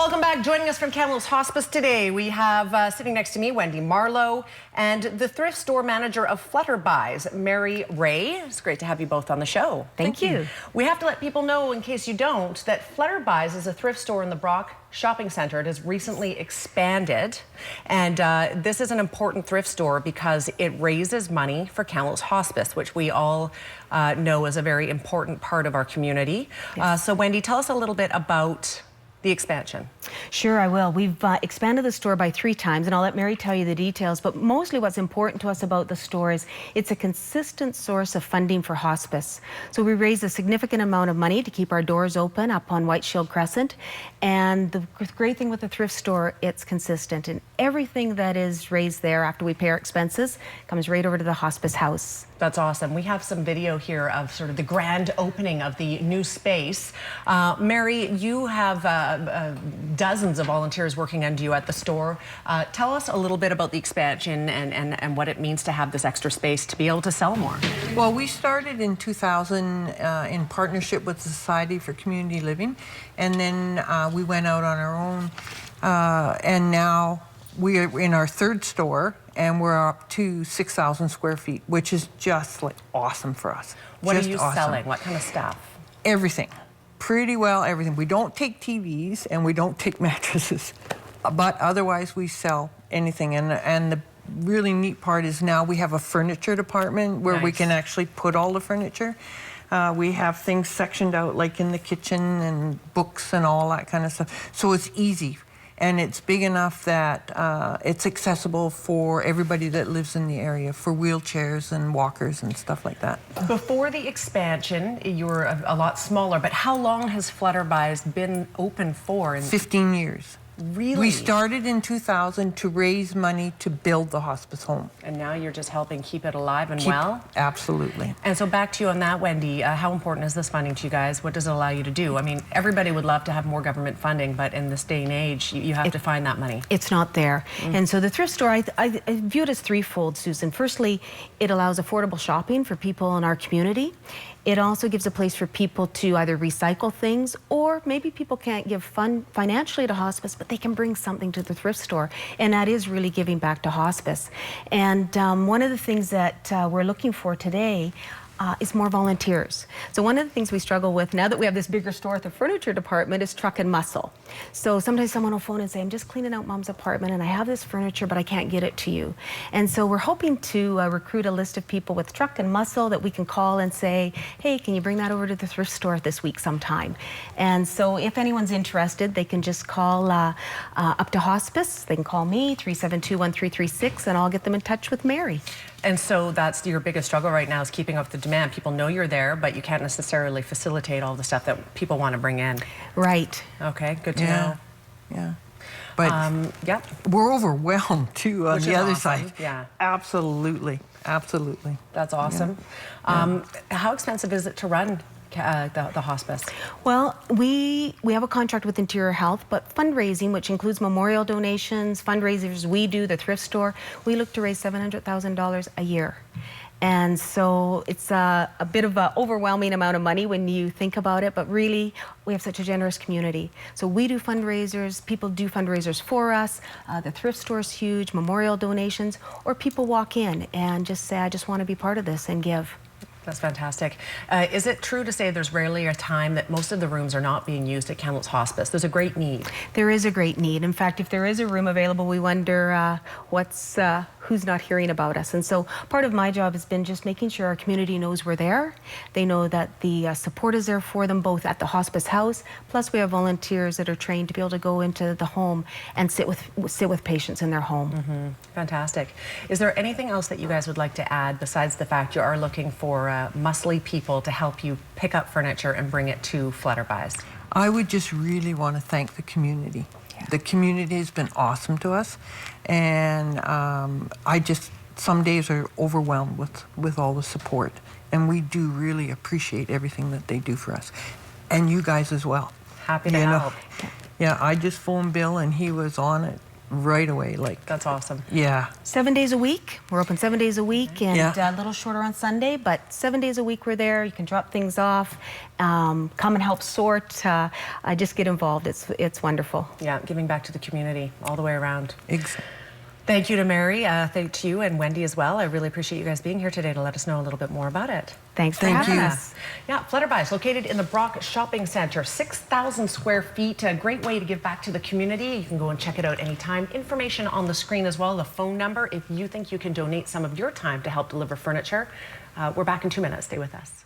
Welcome back. Joining us from Kamloops Hospice today, we have sitting next to me, Wendy Marlowe, and the thrift store manager of Flutter Buys, Mary Ray. It's great to have you both on the show. Thank you. We have to let people know, in case you don't, that Flutter Buys is a thrift store in the Brock Shopping Center. It has recently expanded, and this is an important thrift store because it raises money for Kamloops Hospice, which we all know is a very important part of our community. Yes. So Wendy, tell us a little bit about the expansion. Sure, I will. We've expanded the store by 3 times, and I'll let Mary tell you the details, but mostly what's important to us about the store is it's a consistent source of funding for hospice. So we raise a significant amount of money to keep our doors open up on White Shield Crescent, and the great thing with the thrift store, it's consistent, and everything that is raised there after we pay our expenses comes right over to the hospice house. That's awesome. We have some video here of sort of the grand opening of the new space. Mary, you have dozens of volunteers working under you at the store. Tell us a little bit about the expansion and what it means to have this extra space to be able to sell more. Well, we started in 2000 in partnership with the Society for Community Living, and then we went out on our own, and now we are in our 3rd store, and we're up to 6,000 square feet, which is just like awesome for us. What just are you awesome. selling? What kind of stuff? Everything. Pretty well everything. We don't take TVs and we don't take mattresses, but otherwise we sell anything. And the really neat part is now we have a furniture department where we can actually put all the furniture. We have things sectioned out like in the kitchen and books and all that kind of stuff. So it's easy. And it's big enough that it's accessible for everybody that lives in the area, for wheelchairs and walkers and stuff like that. Before the expansion, you were a lot smaller, but how long has Flutter Buys been open for? 15 years. Really? We started in 2000 to raise money to build the hospice home. And now you're just helping keep it alive and well? Absolutely. And so back to you on that, Wendy, how important is this funding to you guys? What does it allow you to do? I mean, everybody would love to have more government funding, but in this day and age, you have to find that money. It's not there. And so the thrift store, I view it as threefold, Susan. Firstly, it allows affordable shopping for people in our community. It also gives a place for people to either recycle things, or maybe people can't give financially to hospice, but they can bring something to the thrift store. And that is really giving back to hospice. And one of the things that we're looking for today is more volunteers. So one of the things we struggle with now that we have this bigger store at the furniture department is truck and muscle. So sometimes someone will phone and say, I'm just cleaning out Mom's apartment and I have this furniture, but I can't get it to you. And so we're hoping to recruit a list of people with truck and muscle that we can call and say, hey, can you bring that over to the thrift store this week sometime? And so if anyone's interested, they can just call up to hospice. They can call me, 372-1336, and I'll get them in touch with Mary. And so that's your biggest struggle right now, is keeping up the demand. People know you're there, but you can't necessarily facilitate all the stuff that people want to bring in. Right. Okay, good to know. Yeah. But we're overwhelmed too on the other side. Yeah. Absolutely. Absolutely. That's awesome. Yeah. How expensive is it to run the hospice? Well, we have a contract with Interior Health, but fundraising, which includes memorial donations, fundraisers we do, the thrift store, we look to raise $700,000 a year. And so it's a bit of an overwhelming amount of money when you think about it, but really we have such a generous community. So we do fundraisers, people do fundraisers for us, the thrift store is huge, memorial donations, or people walk in and just say, I just want to be part of this and give. That's fantastic. Is it true to say there's rarely a time that most of the rooms are not being used at Kamloops Hospice? There's a great need. There is a great need. In fact, if there is a room available, we wonder who's not hearing about us. And so part of my job has been just making sure our community knows we're there. They know that the support is there for them, both at the hospice house, plus we have volunteers that are trained to be able to go into the home and sit with patients in their home. Mm-hmm. Fantastic. Is there anything else that you guys would like to add besides the fact you are looking for muscly people to help you pick up furniture and bring it to Flutter Buys? I would just really want to thank the community. Yeah. The community has been awesome to us, and some days are overwhelmed with all the support, and we do really appreciate everything that they do for us, and you guys as well. Happy to help. Yeah, I just phoned Bill and he was on it right away. Like, That's awesome. yeah. 7 days a week. We're open 7 days a week, and Yeah. a little shorter on Sunday, but 7 days a week we're there. You can drop things off, come and help sort. I just get involved. It's wonderful. Yeah, giving back to the community all the way around. Exactly. Thank you to Mary, thank to you and Wendy as well. I really appreciate you guys being here today to let us know a little bit more about it. Thanks for Thank having you. us. Yeah, Flutter Buys located in the Brock Shopping Center, 6,000 square feet. A great way to give back to the community. You can go and check it out anytime. Information on the screen as well, the phone number if you think you can donate some of your time to help deliver furniture. We're back in 2 minutes. Stay with us.